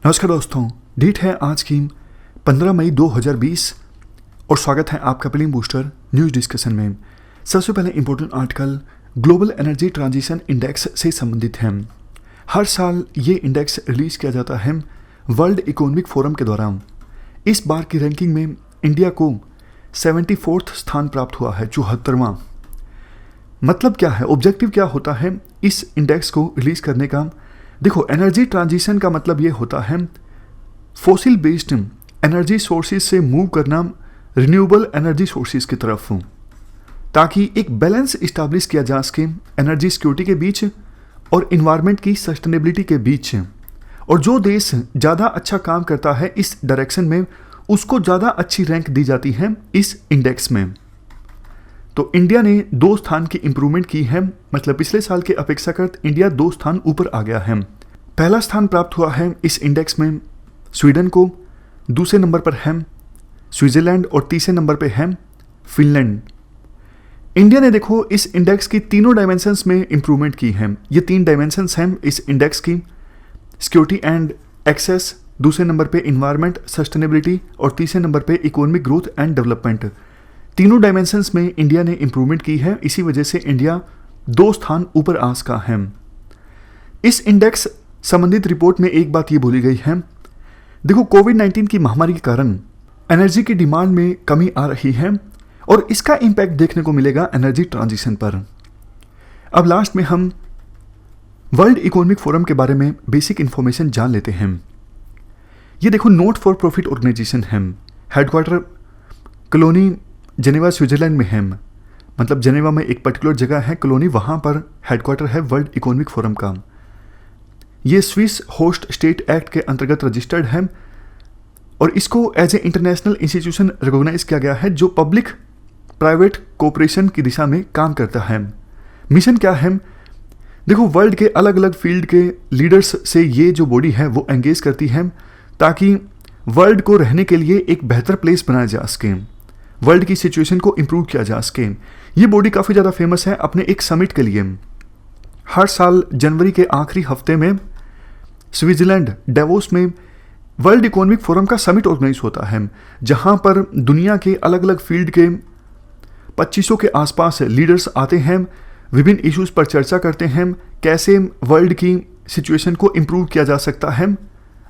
नमस्कार दोस्तों, डेट है आज की 15 मई 2020 और स्वागत है आपका पिलिंग बूस्टर न्यूज़ डिस्कशन में। सबसे पहले important article global energy transition index से संबंधित है। हर साल ये इंडेक्स रिलीज़ किया जाता है वर्ल्ड इकोनॉमिक फोरम के द्वारा। इस बार की रैंकिंग में इंडिया को 74वां स्थान प्राप्त हुआ है, 74वां। मतलब क्या है, ऑब्जेक्टिव क्या होता है इस इंडेक्स को रिलीज़ करने का? देखो, एनर्जी ट्रांजिशन का मतलब ये होता है फॉसिल बेस्ड एनर्जी सोर्सेज से मूव करना रिन्यूएबल एनर्जी सोर्सेज की तरफ, ताकि एक बैलेंस इस्टेब्लिश किया जा सके एनर्जी सिक्योरिटी के बीच और इन्वायरमेंट की सस्टेनेबिलिटी के बीच। और जो देश ज़्यादा अच्छा काम करता है इस डायरेक्शन में, उसको ज़्यादा अच्छी रैंक दी जाती है इस इंडेक्स में। तो इंडिया ने 2 स्थान की इंप्रूवमेंट की है, मतलब पिछले साल के अपेक्षाकृत इंडिया 2 स्थान ऊपर आ गया है। पहला स्थान प्राप्त हुआ है इस इंडेक्स में स्वीडन को, दूसरे नंबर पर है स्विट्जरलैंड और तीसरे नंबर पर है फिनलैंड। इंडिया ने देखो इस इंडेक्स की तीनों डायमेंशंस में इंप्रूवमेंट की है। ये 3 डायमेंशंस हैं इस इंडेक्स की, सिक्योरिटी एंड एक्सेस, दूसरे नंबर पे इन्वायरमेंट सस्टेनेबिलिटी और तीसरे नंबर पे इकोनॉमिक ग्रोथ एंड डेवलपमेंट। तीनों डायमेंशंस में इंडिया ने इंप्रूवमेंट की है, इसी वजह से इंडिया 2 स्थान ऊपर आ सका है। इस इंडेक्स संबंधित रिपोर्ट में एक बात ये बोली गई है, देखो कोविड-19 की महामारी के कारण एनर्जी की डिमांड में कमी आ रही है और इसका इम्पैक्ट देखने को मिलेगा एनर्जी ट्रांजिशन पर। अब लास्ट में हम वर्ल्ड इकोनॉमिक फोरम के बारे में बेसिक इंफॉर्मेशन जान लेते हैं। ये देखो नॉट फॉर प्रॉफिट ऑर्गेनाइजेशन है, हेडक्वार्टर कॉलोनी जेनेवा स्विट्जरलैंड में है। मतलब जेनेवा में एक पर्टिकुलर जगह है कॉलोनी, वहाँ पर हेडक्वार्टर है वर्ल्ड इकोनॉमिक फोरम का। ये स्विस होस्ट स्टेट एक्ट के अंतर्गत रजिस्टर्ड है और इसको as a international institution recognise किया गया है जो पब्लिक प्राइवेट कोऑपरेशन की दिशा में काम करता है। मिशन क्या है, देखो वर्ल्ड के अलग अलग फील्ड के लीडर्स से ये जो बॉडी है वो एंगेज करती है ताकि वर्ल्ड को रहने के लिए एक बेहतर प्लेस बनाया जा सके, वर्ल्ड की सिचुएशन को इम्प्रूव किया जा सके। ये बॉडी काफ़ी ज़्यादा फेमस है अपने एक समिट के लिए। हर साल जनवरी के आखिरी हफ्ते में स्विट्जरलैंड डेवोस में वर्ल्ड इकोनॉमिक फोरम का समिट ऑर्गेनाइज होता है, जहां पर दुनिया के अलग अलग फील्ड के 2500 के आसपास लीडर्स आते हैं, विभिन्न इश्यूज पर चर्चा करते हैं, कैसे वर्ल्ड की सिचुएशन को इम्प्रूव किया जा सकता है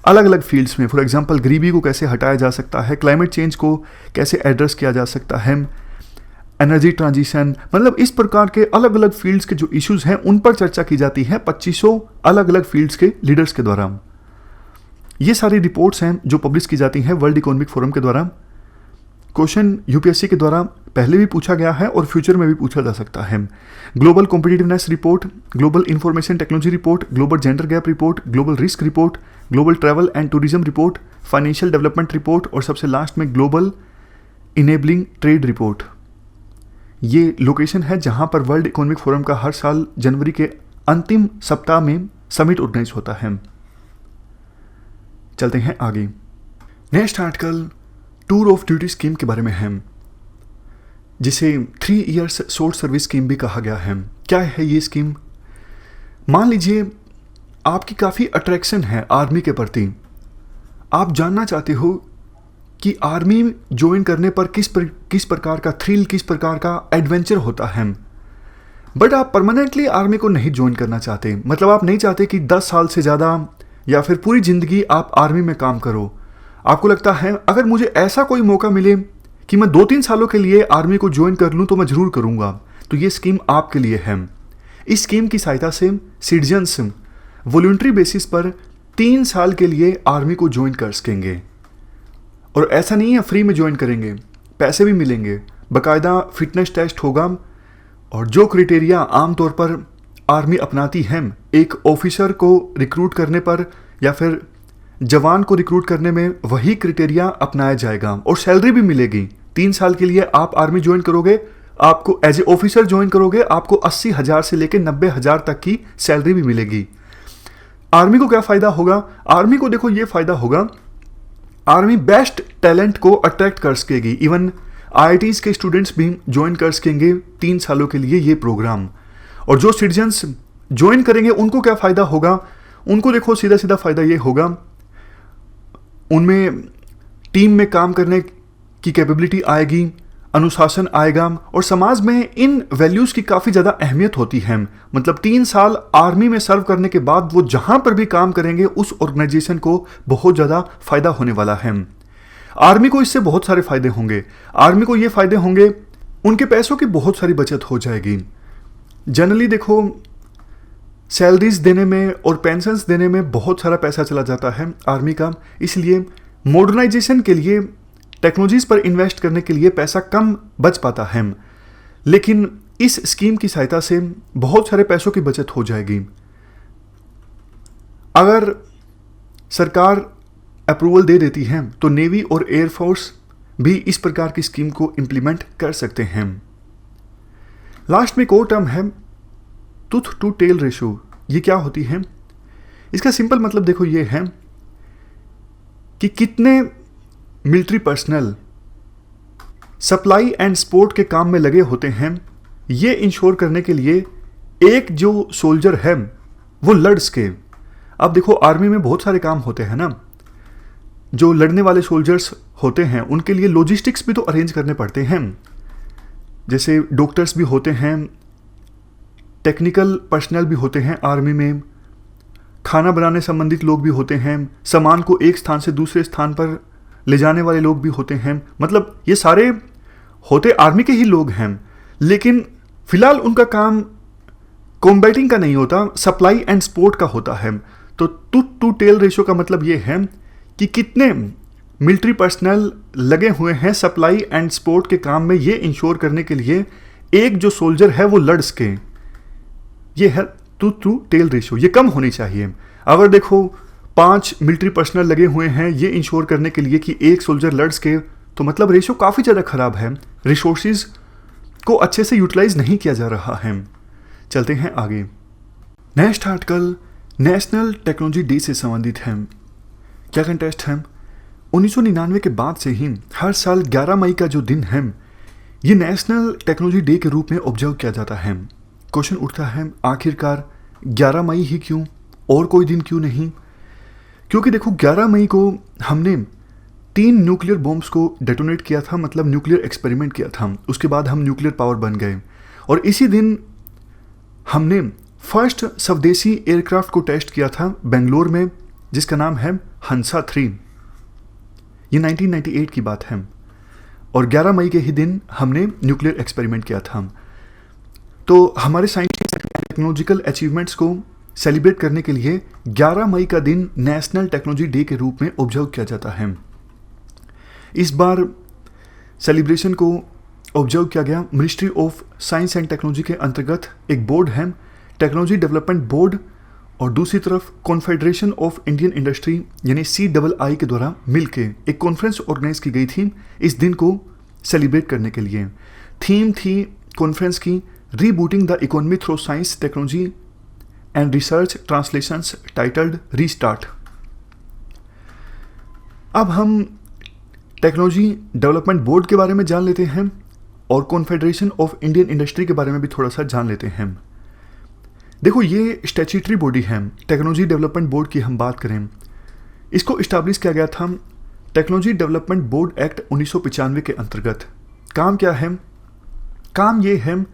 अलग अलग फील्ड्स में। फॉर एग्जांपल गरीबी को कैसे हटाया जा सकता है, क्लाइमेट चेंज को कैसे एड्रेस किया जा सकता है, एनर्जी ट्रांजिशन, मतलब इस प्रकार के अलग अलग फील्ड्स के जो इश्यूज हैं उन पर चर्चा की जाती है 2500 अलग अलग फील्ड्स के लीडर्स के द्वारा। ये सारी रिपोर्ट्स हैं जो पब्लिश की जाती हैं वर्ल्ड इकोनॉमिक फोरम के द्वारा। क्वेश्चन यूपीएससी के द्वारा पहले भी पूछा गया है और फ्यूचर में भी पूछा जा सकता है। Global competitiveness report, global information technology report, global gender gap report, global risk report, global travel and tourism report, financial development report और सबसे लास्ट में ग्लोबल इनेबलिंग ट्रेड रिपोर्ट। ये लोकेशन है जहां पर वर्ल्ड इकोनॉमिक फोरम का हर साल जनवरी के अंतिम सप्ताह में समिट ऑर्गेनाइज होता है। चलते हैं आगे। Next article tour of duty scheme के बारे में है, जिसे 3 इयर्स शॉर्ट सर्विस स्कीम भी कहा गया है। क्या है ये स्कीम? मान लीजिए आपकी काफ़ी अट्रैक्शन है आर्मी के प्रति, आप जानना चाहते हो कि आर्मी ज्वाइन करने पर किस प्रकार का थ्रिल, किस प्रकार का एडवेंचर होता है, बट आप परमानेंटली आर्मी को नहीं ज्वाइन करना चाहते। मतलब आप नहीं चाहते कि 10 साल से ज़्यादा या फिर पूरी ज़िंदगी आप आर्मी में काम करो। आपको लगता है अगर मुझे ऐसा कोई मौका मिले कि मैं 2-3 सालों के लिए आर्मी को ज्वाइन कर लूँ तो मैं ज़रूर करूँगा, तो ये स्कीम आपके लिए है। इस स्कीम की सहायता से सिटीजन्स वॉलंटरी बेसिस पर 3 साल के लिए आर्मी को ज्वाइन कर सकेंगे। और ऐसा नहीं है फ्री में ज्वाइन करेंगे, पैसे भी मिलेंगे, बाकायदा फिटनेस टेस्ट होगा और जो क्राइटेरिया आमतौर पर आर्मी अपनाती है एक ऑफिसर को रिक्रूट करने पर या फिर जवान को रिक्रूट करने में, वही क्राइटेरिया अपनाया जाएगा और सैलरी भी मिलेगी। 3 साल के लिए आप आर्मी ज्वाइन करोगे, आपको एज ए ऑफिसर ज्वाइन करोगे, आपको 80,000 से लेकर 90,000 तक की सैलरी भी मिलेगी। आर्मी को क्या फ़ायदा होगा? आर्मी को देखो ये फ़ायदा होगा, आर्मी बेस्ट टैलेंट को अट्रैक्ट कर सकेगी। इवन IITs के स्टूडेंट्स भी ज्वाइन कर सकेंगे 3 सालों के लिए ये प्रोग्राम। और जो सिटीजन्स ज्वाइन करेंगे उनको क्या फ़ायदा होगा? उनको देखो सीधा सीधा फ़ायदा ये होगा, उनमें टीम में काम करने की कैपेबिलिटी आएगी, अनुशासन आएगा और समाज में इन वैल्यूज़ की काफ़ी ज़्यादा अहमियत होती है। मतलब 3 साल आर्मी में सर्व करने के बाद वो जहाँ पर भी काम करेंगे उस ऑर्गेनाइजेशन को बहुत ज़्यादा फ़ायदा होने वाला है। आर्मी को इससे बहुत सारे फ़ायदे होंगे। आर्मी को ये फ़ायदे होंगे, उनके पैसों की बहुत सारी बचत हो जाएगी। जनरली देखो, सैलरीज देने में और पेंशन्स देने में बहुत सारा पैसा चला जाता है आर्मी का, इसलिए मॉडर्नाइजेशन के लिए, टेक्नोलॉजीज पर इन्वेस्ट करने के लिए पैसा कम बच पाता है। लेकिन इस स्कीम की सहायता से बहुत सारे पैसों की बचत हो जाएगी। अगर सरकार अप्रूवल दे देती है तो नेवी और एयरफोर्स भी इस प्रकार की स्कीम को इम्प्लीमेंट कर सकते हैं। लास्ट में एक और टर्म है टूथ टू टेल रेशो। ये क्या होती है? इसका सिंपल मतलब देखो ये है कि कितने military personnel supply and support के काम में लगे होते हैं, ये इंश्योर करने के लिए एक जो सोल्जर है वो लड़ सके। अब देखो, आर्मी में बहुत सारे काम होते हैं ना, जो लड़ने वाले सोल्जर्स होते हैं उनके लिए लॉजिस्टिक्स भी तो अरेंज करने पड़ते हैं। जैसे डॉक्टर्स भी होते हैं, टेक्निकल पर्सनल भी होते हैं आर्मी में, खाना बनाने संबंधित लोग भी होते हैं, सामान को एक स्थान से दूसरे स्थान पर ले जाने वाले लोग भी होते हैं। मतलब ये सारे होते आर्मी के ही लोग हैं, लेकिन फिलहाल उनका काम कॉम्बैटिंग का नहीं होता, सप्लाई एंड सपोर्ट का होता है। तो टूथ टू टेल रेशो का मतलब ये है कि कितने मिलिट्री पर्सनल लगे हुए हैं सप्लाई एंड सपोर्ट के काम में, ये इंश्योर करने के लिए एक जो सोल्जर है वो लड़ सके। ये है टूथ टू टेल रेशो। ये कम होनी चाहिए। अगर देखो 5 मिलिट्री पर्सनल लगे हुए हैं ये इंश्योर करने के लिए कि एक सोल्जर लड़ सके, तो मतलब रेशो काफ़ी ज़्यादा खराब है, रिसोर्सेज को अच्छे से यूटिलाइज नहीं किया जा रहा है। चलते हैं आगे। Next article national technology day से संबंधित है। क्या कंटेस्ट है? 1999 के बाद से ही हर साल 11 मई का जो दिन है ये नेशनल टेक्नोलॉजी डे के रूप में ऑब्जर्व किया जाता है। क्वेश्चन उठता है, आखिरकार 11 मई ही क्यों, और कोई दिन क्यों नहीं? क्योंकि देखो 11 मई को हमने 3 न्यूक्लियर बॉम्ब्स को डेटोनेट किया था, मतलब न्यूक्लियर एक्सपेरिमेंट किया था। उसके बाद हम न्यूक्लियर पावर बन गए और इसी दिन हमने फर्स्ट स्वदेशी एयरक्राफ्ट को टेस्ट किया था बेंगलोर में, जिसका नाम है हंसा 3। ये 1998 की बात है और 11 मई के ही दिन हमने न्यूक्लियर एक्सपेरिमेंट किया था। तो हमारे साइंटिफिक टेक्नोलॉजिकल अचीवमेंट्स को सेलिब्रेट करने के लिए 11 मई का दिन नेशनल टेक्नोलॉजी डे के रूप में ऑब्जर्व किया जाता है। इस बार सेलिब्रेशन को ऑब्जर्व किया गया ministry of science and technology के अंतर्गत एक बोर्ड है, टेक्नोलॉजी डेवलपमेंट बोर्ड, और दूसरी तरफ कॉन्फेडरेशन ऑफ इंडियन इंडस्ट्री यानी CII के द्वारा मिलके एक कॉन्फ्रेंस ऑर्गेनाइज की गई थी इस दिन को सेलिब्रेट करने के लिए। थीम थी कॉन्फ्रेंस की rebooting the economy through science technology and research, translations titled restart. अब हम टेक्नोलॉजी डेवलपमेंट बोर्ड के बारे में जान लेते हैं और कॉन्फेडरेशन ऑफ इंडियन इंडस्ट्री के बारे में भी थोड़ा सा जान लेते हैं। देखो, ये स्टैट्यूटरी बॉडी है। टेक्नोलॉजी डेवलपमेंट बोर्ड की हम बात करें, इसको इस्टेब्लिश किया गया था टेक्नोलॉजी डेवलपमेंट बोर्ड एक्ट 1995 के अंतर्गत। काम क्या है? काम ये है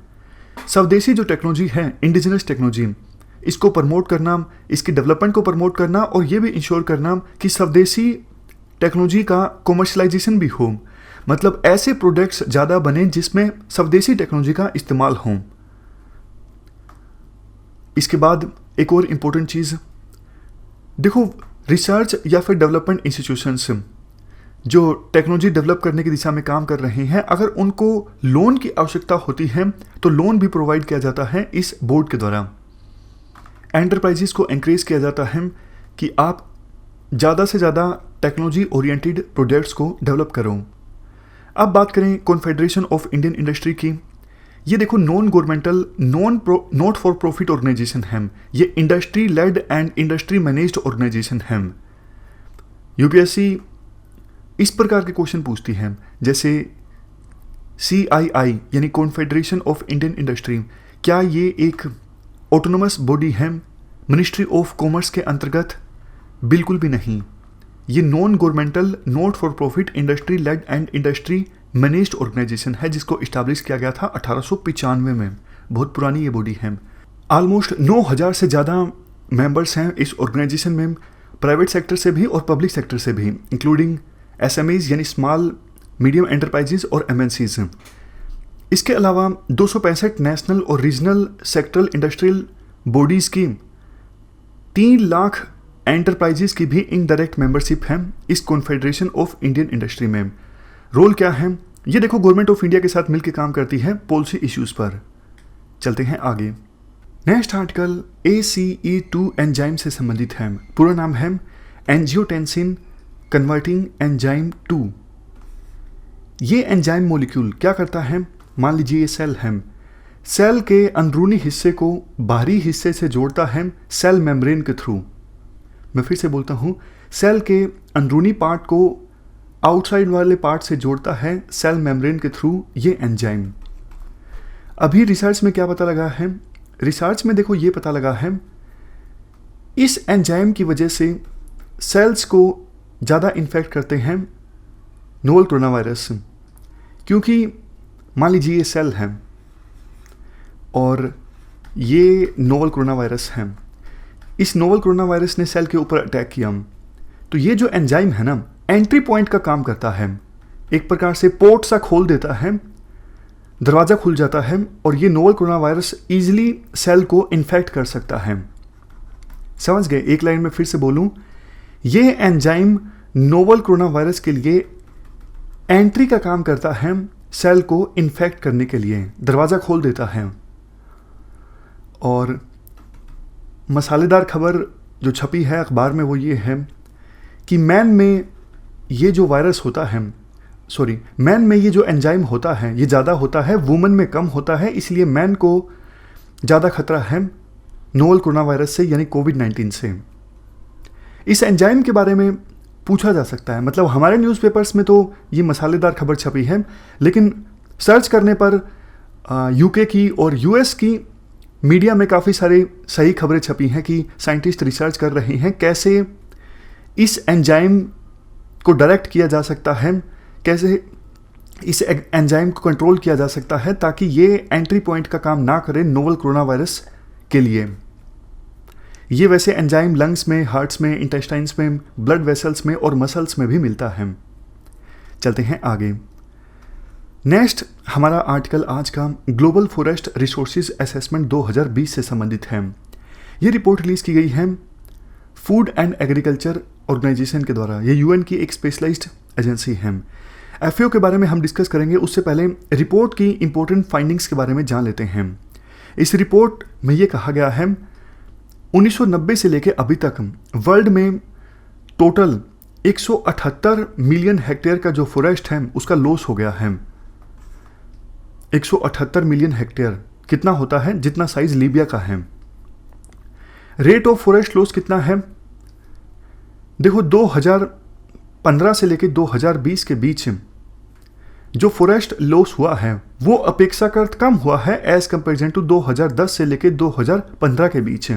स्वदेशी जो टेक्नोलॉजी है, इंडिजिनस टेक्नोलॉजी, इसको प्रमोट करना, इसकी डेवलपमेंट को प्रमोट करना और ये भी इंश्योर करना कि स्वदेशी टेक्नोलॉजी का कॉमर्शलाइजेशन भी हो। मतलब ऐसे प्रोडक्ट्स ज़्यादा बने जिसमें स्वदेशी टेक्नोलॉजी का इस्तेमाल हो। इसके बाद एक और इम्पोर्टेंट चीज़ देखो, रिसर्च या फिर डेवलपमेंट इंस्टीट्यूशंस जो टेक्नोलॉजी डेवलप करने की दिशा में काम कर रहे हैं, अगर उनको लोन की आवश्यकता होती है तो लोन भी प्रोवाइड किया जाता है इस बोर्ड के द्वारा। एंटरप्राइजेस को एनकरेज किया जाता है कि आप ज़्यादा से ज़्यादा टेक्नोलॉजी ओरिएंटेड प्रोडक्ट्स को डेवलप करो। अब बात करें कॉन्फेडरेशन ऑफ इंडियन इंडस्ट्री की। ये देखो non governmental not for profit organisation है। ये industry led and industry managed organisation है। यूपीएससी इस प्रकार के क्वेश्चन पूछती है, जैसे CII यानी कॉन्फेडरेशन ऑफ इंडियन इंडस्ट्री, क्या ये एक ऑटोनोमस बॉडी है मिनिस्ट्री ऑफ कॉमर्स के अंतर्गत? बिल्कुल भी नहीं। ये non governmental not for profit industry led and industry managed organisation है, जिसको इस्टेब्लिश किया गया था 1895 में। बहुत पुरानी ये बॉडी है। ऑलमोस्ट 9000 से ज़्यादा मेंबर्स हैं इस ऑर्गेनाइजेशन में, प्राइवेट सेक्टर से भी और पब्लिक सेक्टर से भी, इंक्लूडिंग SMEs यानी स्मॉल मीडियम एंटरप्राइजेज और MNCs हैं। इसके अलावा 265 नेशनल और रीजनल सेक्टरल इंडस्ट्रियल बॉडीज़ की 3 लाख एंटरप्राइजेज की भी इनडायरेक्ट मेंबरशिप है इस कॉन्फेडरेशन ऑफ इंडियन इंडस्ट्री में। रोल क्या है ये देखो, गवर्नमेंट ऑफ इंडिया के साथ मिलकर काम करती है पॉलिसी इश्यूज़ पर। चलते हैं आगे। नेक्स्ट आर्टिकल ACE2 एंजाइम से संबंधित है। पूरा नाम है एंजियोटेंसिन कन्वर्टिंग एंजाइम 2। ये एंजाइम मॉलिक्यूल क्या करता है, मान लीजिए ये सेल है, सेल के अंदरूनी हिस्से को बाहरी हिस्से से जोड़ता है सेल मेम्ब्रेन के थ्रू। मैं फिर से बोलता हूँ, सेल के अंदरूनी पार्ट को आउटसाइड वाले पार्ट से जोड़ता है सेल मेम्ब्रेन के थ्रू ये एंजाइम। अभी रिसर्च में क्या पता लगा है, रिसर्च में देखो ये पता लगा है इस एंजाइम की वजह से सेल्स को ज़्यादा इन्फेक्ट करते हैं नोवल कोरोना वायरस, क्योंकि मान लीजिए ये सेल है और ये नोवल कोरोना वायरस है। इस नोवल कोरोना वायरस ने सेल के ऊपर अटैक किया, तो ये जो एंजाइम है ना, एंट्री पॉइंट का काम करता है, एक प्रकार से पोर्ट सा खोल देता है, दरवाज़ा खुल जाता है और ये novel corona virus easily cell को इन्फेक्ट कर सकता है। समझ गए? एक लाइन में फिर से बोलूं, ये एंजाइम नोवल कोरोना वायरस के लिए एंट्री का काम करता है, सेल को इन्फेक्ट करने के लिए दरवाज़ा खोल देता है। और मसालेदार खबर जो छपी है अखबार में वो ये है कि मैन में ये जो वायरस होता है, मैन में ये जो एंजाइम होता है ये ज़्यादा होता है, वुमन में कम होता है, इसलिए मैन को ज़्यादा खतरा है नोवल कोरोना वायरस से यानी कोविड-19 से। इस एंजाइम के बारे में पूछा जा सकता है, मतलब हमारे न्यूज़पेपर्स में तो ये मसालेदार खबर छपी है, लेकिन सर्च करने पर UK की और US की मीडिया में काफ़ी सारी सही खबरें छपी हैं कि साइंटिस्ट रिसर्च कर रहे हैं कैसे इस एंजाइम को डायरेक्ट किया जा सकता है, कैसे इस एंजाइम को कंट्रोल किया जा सकता है ताकि ये एंट्री पॉइंट का काम ना करे नोवल कोरोना वायरस के लिए। ये वैसे एंजाइम लंग्स में, हार्ट्स में, इंटेस्टाइन्स में, ब्लड वेसल्स में और मसल्स में भी मिलता है। चलते हैं आगे। नेक्स्ट हमारा आर्टिकल आज का ग्लोबल फॉरेस्ट रिसोर्सेज असेसमेंट 2020 से संबंधित है। ये रिपोर्ट रिलीज़ की गई है फूड एंड एग्रीकल्चर ऑर्गेनाइजेशन के द्वारा। ये UN की एक स्पेशलाइज्ड एजेंसी है। FAO के बारे में हम डिस्कस करेंगे, उससे पहले रिपोर्ट की इंपॉर्टेंट फाइंडिंग्स के बारे में जान लेते हैं। इस रिपोर्ट में ये कहा गया है 1990 से लेकर अभी तक वर्ल्ड में टोटल 178 मिलियन हेक्टेयर का जो फॉरेस्ट है उसका लॉस हो गया है। 178 मिलियन हेक्टेयर कितना होता है, जितना साइज लीबिया का है। रेट ऑफ फॉरेस्ट लॉस कितना है, देखो 2015 से लेकर 2020 के बीच जो फॉरेस्ट लॉस हुआ है वो अपेक्षाकृत कम हुआ है एज कंपेरिजन टू 2010 से लेकर 2015 के बीच।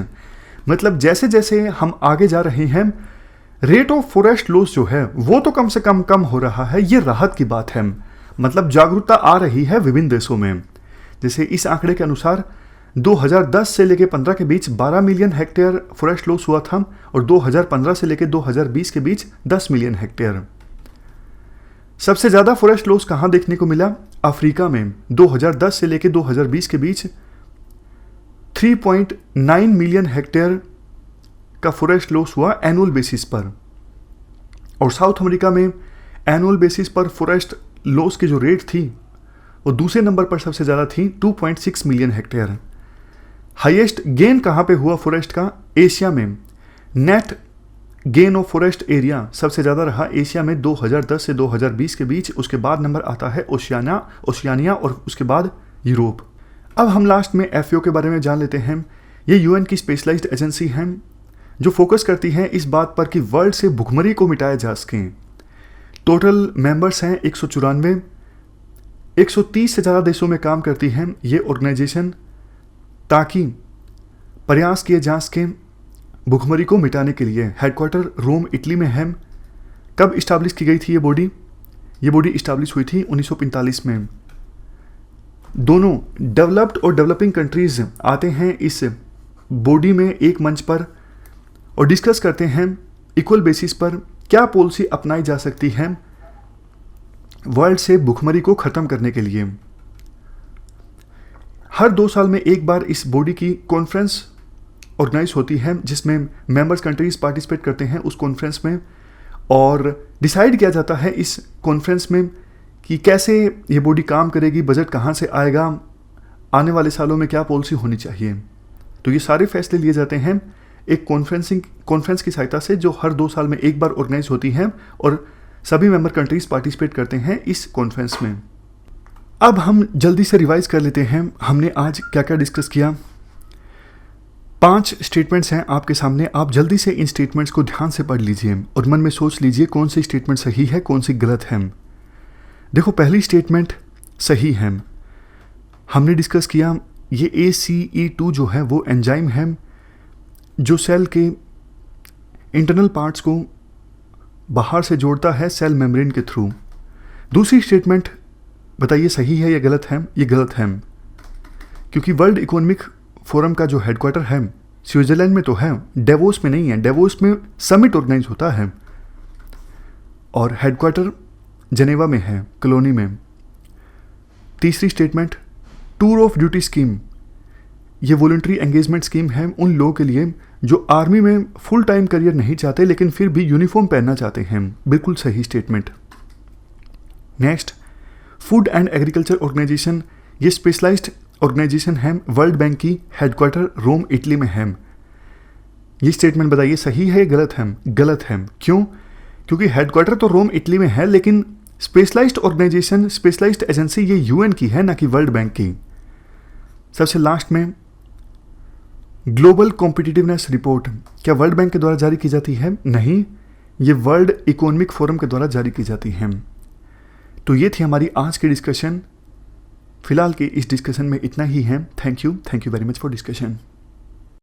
मतलब जैसे जैसे हम आगे जा रहे हैं रेट ऑफ फॉरेस्ट लॉस जो है वो तो कम से कम हो रहा है। ये राहत की बात है, मतलब जागरूकता आ रही है विभिन्न देशों में। जैसे इस आंकड़े के अनुसार 2010 से लेकर 15 के बीच 12 मिलियन हेक्टेयर फॉरेस्ट लॉस हुआ था और 2015 से लेकर 2020 के बीच 10 मिलियन हेक्टेयर। सबसे ज़्यादा फॉरेस्ट लॉस कहाँ देखने को मिला, अफ्रीका में 2010 से लेकर 2020 के बीच 3.9 मिलियन हेक्टेयर का फॉरेस्ट लॉस हुआ एनुअल बेसिस पर। और साउथ अमेरिका में एनुअल बेसिस पर फॉरेस्ट लॉस की जो रेट थी वो दूसरे नंबर पर सबसे ज़्यादा थी 2.6 मिलियन हेक्टेयर। हाईएस्ट गेन कहाँ पे हुआ फॉरेस्ट का, एशिया में। Net gain of forest area सबसे ज़्यादा रहा एशिया में 2010 से 2020 के बीच। उसके बाद नंबर आता है ओशियानिया और उसके बाद यूरोप। अब हम लास्ट में FAO के बारे में जान लेते हैं। ये UN की स्पेशलाइज्ड एजेंसी है जो फोकस करती है इस बात पर कि वर्ल्ड से भुखमरी को मिटाया जा सके। टोटल मेंबर्स हैं 194, 130 से ज़्यादा देशों में काम करती है ये ऑर्गेनाइजेशन, ताकि प्रयास किए जा सके भुखमरी को मिटाने के लिए। हेडक्वार्टर रोम इटली में है। कब इस्टाब्लिश की गई थी ये बॉडी? ये बॉडी इस्टाब्लिश हुई थी 1945 में। दोनों डेवलप्ड और डेवलपिंग कंट्रीज आते हैं इस बॉडी में एक मंच पर और डिस्कस करते हैं इक्वल बेसिस पर क्या पॉलिसी अपनाई जा सकती है वर्ल्ड से भुखमरी को ख़त्म करने के लिए। हर 2 साल में एक बार इस बॉडी की कॉन्फ्रेंस ऑर्गेनाइज होती है जिसमें मेंबर्स कंट्रीज पार्टिसिपेट करते हैं उस कॉन्फ्रेंस में, और डिसाइड किया जाता है इस कॉन्फ्रेंस में कि कैसे ये बॉडी काम करेगी, बजट कहाँ से आएगा, आने वाले सालों में क्या पॉलिसी होनी चाहिए। तो ये सारे फैसले लिए जाते हैं एक कॉन्फ्रेंस की सहायता से जो हर 2 साल में एक बार ऑर्गेनाइज होती है और सभी मेंबर कंट्रीज पार्टिसिपेट करते हैं इस कॉन्फ्रेंस में। अब हम जल्दी से रिवाइज कर लेते हैं हमने आज क्या क्या डिस्कस किया। 5 स्टेटमेंट्स हैं आपके सामने, आप जल्दी से इन स्टेटमेंट्स को ध्यान से पढ़ लीजिए और मन में सोच लीजिए कौन सी स्टेटमेंट सही है, कौन सी गलत है। देखो, पहली स्टेटमेंट सही है। हमने डिस्कस किया ये ACE2 जो है वो एंजाइम है जो सेल के इंटरनल पार्ट्स को बाहर से जोड़ता है सेल मेम्ब्रेन के थ्रू। दूसरी स्टेटमेंट बताइए सही है या गलत है? ये गलत है, क्योंकि वर्ल्ड इकोनॉमिक फोरम का जो हेडक्वार्टर है स्विट्जरलैंड में तो है, डेवोस में नहीं है। डेवोस में समिट ऑर्गेनाइज होता है और हेडक्वार्टर जनेवा में है, कॉलोनी में। तीसरी statement tour of duty scheme, ये वॉलंटरी एंगेजमेंट स्कीम है उन लोगों के लिए जो आर्मी में फुल टाइम करियर नहीं चाहते लेकिन फिर भी यूनिफॉर्म पहनना चाहते हैं। बिल्कुल सही statement. Next, food and agriculture organisation, ये स्पेशलाइज्ड ऑर्गेनाइजेशन है, वर्ल्ड बैंक की हेडक्वार्टर रोम इटली में है। ये स्टेटमेंट बताइए सही है या गलत है? गलत है। क्यों? क्योंकि हेडक्वार्टर तो रोम इटली में है लेकिन स्पेशलाइज्ड ऑर्गेनाइजेशन, स्पेशलाइज्ड एजेंसी ये यूएन की है, ना कि वर्ल्ड बैंक की। सबसे लास्ट में, ग्लोबल कॉम्पिटिटिवनेस रिपोर्ट क्या वर्ल्ड बैंक के द्वारा जारी की जाती है? नहीं, ये वर्ल्ड इकोनॉमिक फोरम के द्वारा जारी की जाती है। तो ये थी हमारी आज की डिस्कशन। फिलहाल के इस डिस्कशन में इतना ही है। Thank you very much for discussion.